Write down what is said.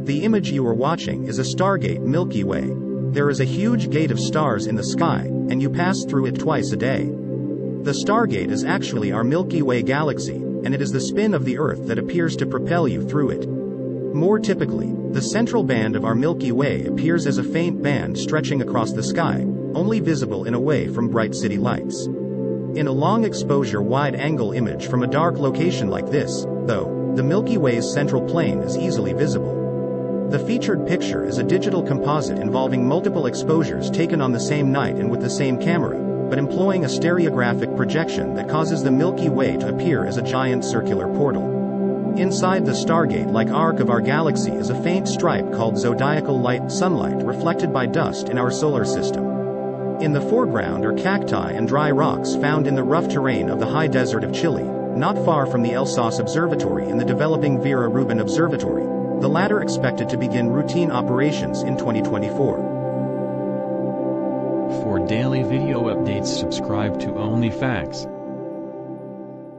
The image you are watching is a Stargate Milky Way. There is a huge gate of stars in the sky, and you pass through it twice a day. The Stargate is actually our Milky Way galaxy, and it is the spin of the Earth that appears to propel you through it. More typically, the central band of our Milky Way appears as a faint band stretching across the sky, only visible in a way from bright city lights. In a long-exposure wide-angle image from a dark location like this, though, the Milky Way's central plane is easily visible. The featured picture is a digital composite involving multiple exposures taken on the same night and with the same camera, but employing a stereographic projection that causes the Milky Way to appear as a giant circular portal. Inside the Stargate-like arc of our galaxy is a faint stripe called zodiacal light sunlight reflected by dust in our solar system. In the foreground are cacti and dry rocks found in the rough terrain of the high desert of Chile, not far from the Elsass Observatory and the developing Vera Rubin Observatory, the latter expected to begin routine operations in 2024. For daily video updates, subscribe to Only Facts.